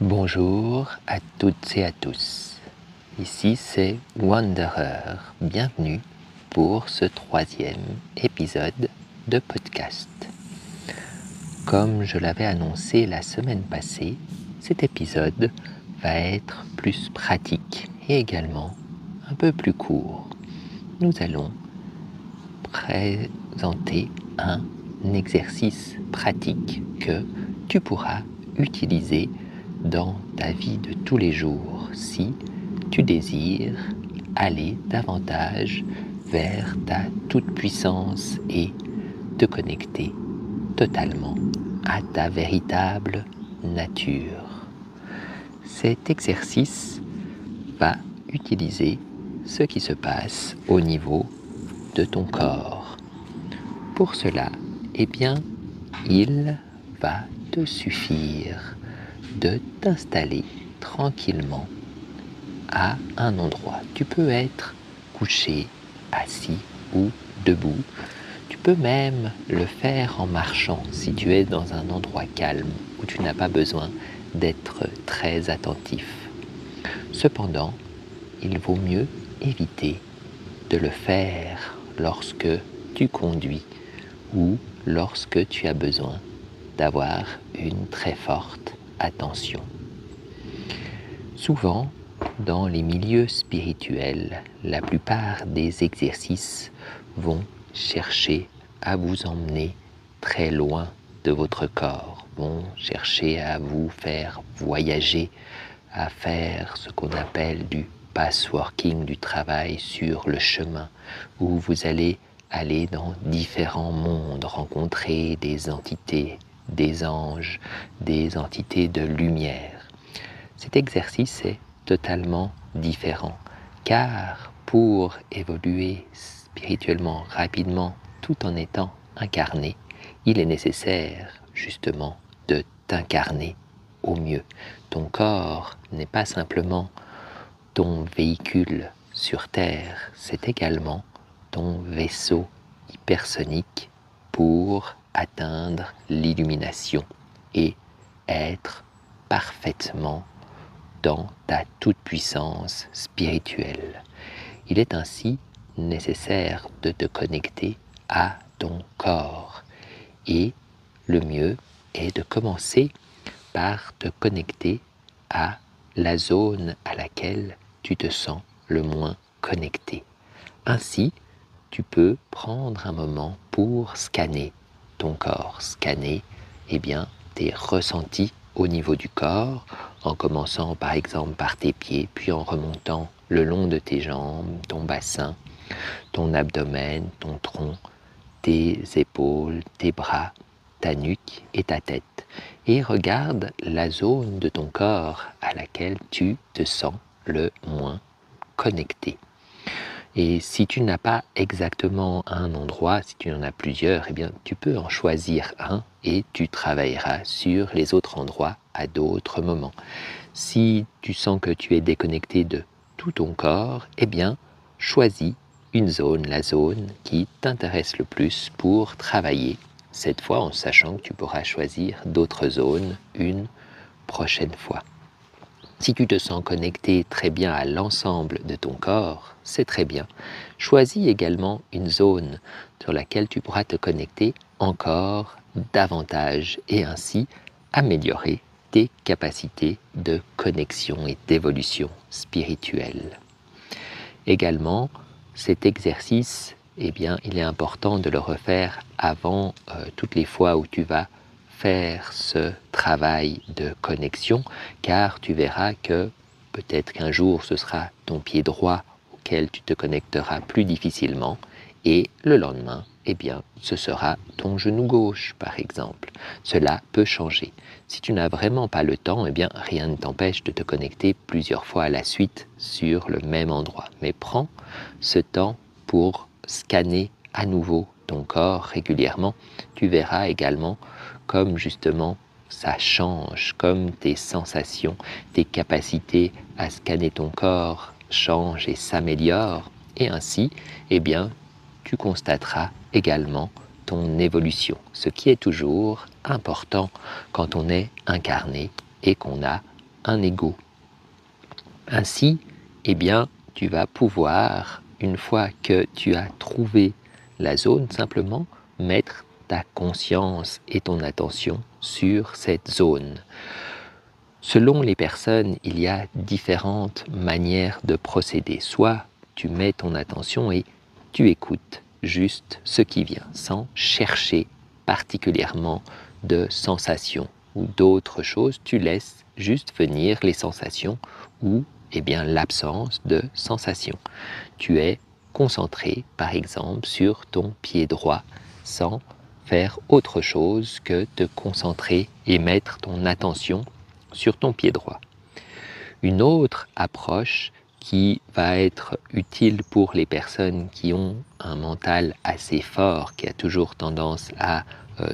Bonjour à toutes et à tous, ici c'est Wanderer, bienvenue pour ce 3e épisode de podcast. Comme je l'avais annoncé la semaine passée, cet épisode va être plus pratique et également un peu plus court. Nous allons présenter un exercice pratique que tu pourras utiliser dans ta vie de tous les jours si tu désires aller davantage vers ta toute-puissance et te connecter totalement à ta véritable nature. Cet exercice va utiliser ce qui se passe au niveau de ton corps. Pour cela, il va te suffire de t'installer tranquillement à un endroit. Tu peux être couché, assis ou debout. Tu peux même le faire en marchant si tu es dans un endroit calme où tu n'as pas besoin d'être très attentif. Cependant, il vaut mieux éviter de le faire lorsque tu conduis ou lorsque tu as besoin d'avoir une très forte attention. Souvent, dans les milieux spirituels, la plupart des exercices vont chercher à vous emmener très loin de votre corps, vont chercher à vous faire voyager, à faire ce qu'on appelle du pathworking, du travail sur le chemin, où vous allez aller dans différents mondes, rencontrer des entités, des anges, des entités de lumière. Cet exercice est totalement différent, car pour évoluer spirituellement rapidement tout en étant incarné, il est nécessaire justement de t'incarner au mieux. Ton corps n'est pas simplement ton véhicule sur Terre, c'est également ton vaisseau hypersonique pour atteindre l'illumination et être parfaitement dans ta toute-puissance spirituelle. Il est ainsi nécessaire de te connecter à ton corps et le mieux est de commencer par te connecter à la zone à laquelle tu te sens le moins connecté. Ainsi, tu peux prendre un moment pour scanner ton corps, scanner tes ressentis au niveau du corps, en commençant par exemple par tes pieds, puis en remontant le long de tes jambes, ton bassin, ton abdomen, ton tronc, tes épaules, tes bras, ta nuque et ta tête. Et regarde la zone de ton corps à laquelle tu te sens le moins connecté. Et si tu n'as pas exactement un endroit, si tu en as plusieurs, tu peux en choisir un et tu travailleras sur les autres endroits à d'autres moments. Si tu sens que tu es déconnecté de tout ton corps, choisis une zone, la zone qui t'intéresse le plus pour travailler, cette fois en sachant que tu pourras choisir d'autres zones une prochaine fois. Si tu te sens connecté très bien à l'ensemble de ton corps, c'est très bien. Choisis également une zone sur laquelle tu pourras te connecter encore davantage et ainsi améliorer tes capacités de connexion et d'évolution spirituelle. Également, cet exercice, il est important de le refaire avant toutes les fois où tu vas faire ce travail de connexion, car tu verras que peut-être qu'un jour ce sera ton pied droit auquel tu te connecteras plus difficilement et le lendemain, ce sera ton genou gauche par exemple. Cela peut changer. Si tu n'as vraiment pas le temps, rien ne t'empêche de te connecter plusieurs fois à la suite sur le même endroit. Mais prends ce temps pour scanner à nouveau ton corps régulièrement. Tu verras également comme justement ça change, comme tes sensations, tes capacités à scanner ton corps changent et s'améliorent. Et ainsi, tu constateras également ton évolution, ce qui est toujours important quand on est incarné et qu'on a un ego. Ainsi, eh bien, tu vas pouvoir, une fois que tu as trouvé la zone, simplement mettre ta conscience et ton attention sur cette zone. Selon les personnes, il y a différentes manières de procéder. Soit tu mets ton attention et tu écoutes juste ce qui vient, sans chercher particulièrement de sensations ou d'autres choses. Tu laisses juste venir les sensations ou l'absence de sensations. Tu es concentré, par exemple, sur ton pied droit, sans faire autre chose que te concentrer et mettre ton attention sur ton pied droit. Une autre approche qui va être utile pour les personnes qui ont un mental assez fort, qui a toujours tendance à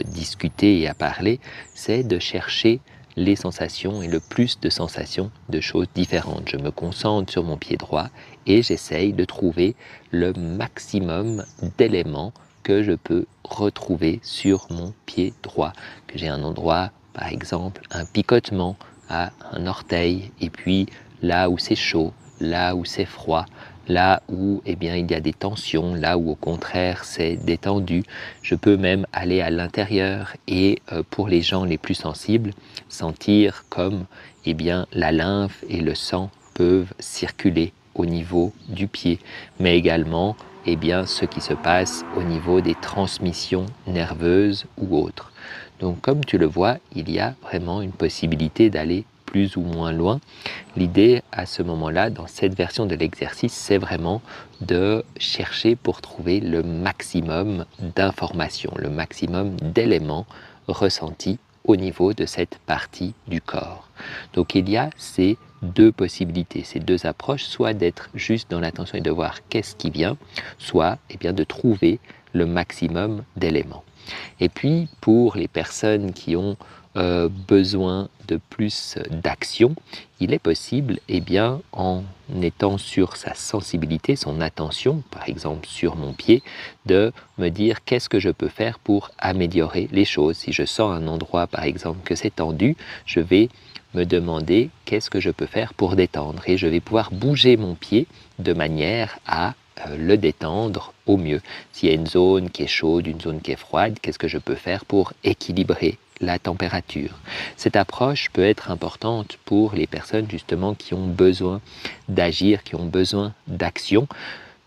discuter et à parler, c'est de chercher les sensations et le plus de sensations de choses différentes. Je me concentre sur mon pied droit et j'essaye de trouver le maximum d'éléments que je peux retrouver sur mon pied droit. Que j'ai un endroit, par exemple, un picotement à un orteil, et puis là où c'est chaud, là où c'est froid, là où il y a des tensions, là où au contraire c'est détendu. Je peux même aller à l'intérieur et pour les gens les plus sensibles, sentir comme la lymphe et le sang peuvent circuler au niveau du pied, mais également ce qui se passe au niveau des transmissions nerveuses ou autres. Donc comme tu le vois, il y a vraiment une possibilité d'aller plus ou moins loin. L'idée à ce moment-là, dans cette version de l'exercice, c'est vraiment de chercher pour trouver le maximum d'informations, le maximum d'éléments ressentis au niveau de cette partie du corps. Donc il y a ces deux possibilités, ces deux approches, soit d'être juste dans l'attention et de voir qu'est-ce qui vient, soit de trouver le maximum d'éléments. Et puis pour les personnes qui ont besoin de plus d'action, il est possible, en étant sur sa sensibilité, son attention, par exemple sur mon pied, de me dire qu'est-ce que je peux faire pour améliorer les choses. Si je sens un endroit, par exemple, que c'est tendu, je vais me demander qu'est-ce que je peux faire pour détendre. Et je vais pouvoir bouger mon pied de manière à le détendre au mieux. S'il y a une zone qui est chaude, une zone qui est froide, qu'est-ce que je peux faire pour équilibrer la température? Cette approche peut être importante pour les personnes justement qui ont besoin d'agir, qui ont besoin d'action.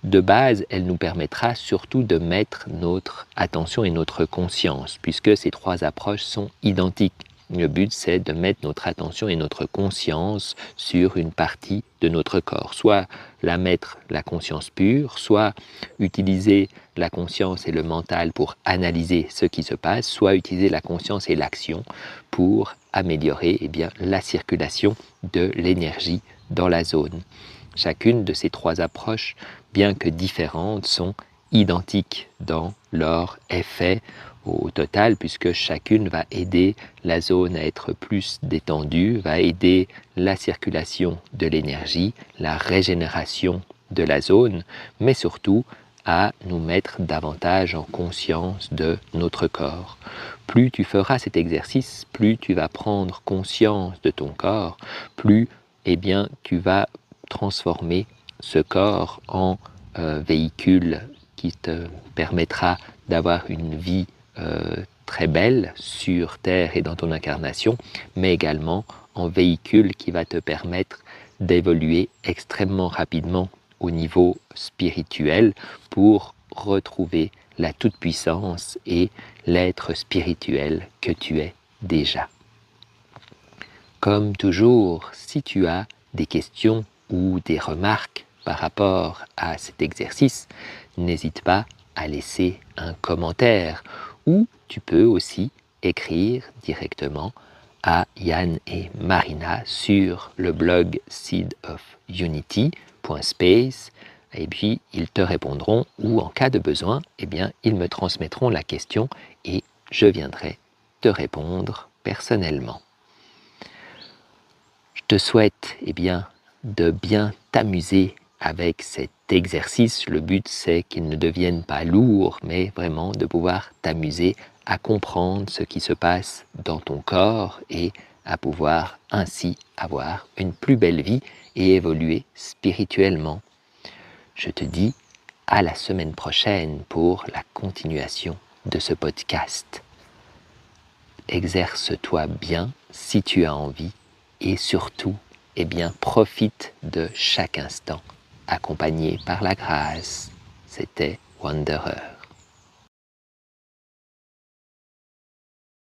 De base, elle nous permettra surtout de mettre notre attention et notre conscience, puisque ces trois approches sont identiques. Le but, c'est de mettre notre attention et notre conscience sur une partie de notre corps. Soit la mettre la conscience pure, soit utiliser la conscience et le mental pour analyser ce qui se passe, soit utiliser la conscience et l'action pour améliorer la circulation de l'énergie dans la zone. Chacune de ces trois approches, bien que différentes, sont identiques dans leur effet au total, puisque chacune va aider la zone à être plus détendue, va aider la circulation de l'énergie, la régénération de la zone, mais surtout à nous mettre davantage en conscience de notre corps. Plus tu feras cet exercice, plus tu vas prendre conscience de ton corps, plus tu vas transformer ce corps en véhicule qui te permettra d'avoir une vie très belle sur Terre et dans ton incarnation, mais également en véhicule qui va te permettre d'évoluer extrêmement rapidement au niveau spirituel pour retrouver la toute-puissance et l'être spirituel que tu es déjà. Comme toujours, si tu as des questions ou des remarques par rapport à cet exercice, n'hésite pas à laisser un commentaire ou tu peux aussi écrire directement à Yann et Marina sur le blog seedofunity.space et puis ils te répondront ou en cas de besoin, ils me transmettront la question et je viendrai te répondre personnellement. Je te souhaite de bien t'amuser avec cet exercice. Le but, c'est qu'il ne devienne pas lourd, mais vraiment de pouvoir t'amuser à comprendre ce qui se passe dans ton corps et à pouvoir ainsi avoir une plus belle vie et évoluer spirituellement. Je te dis à la semaine prochaine pour la continuation de ce podcast. Exerce-toi bien si tu as envie et surtout, profite de chaque instant, accompagné par la grâce. C'était Wanderer.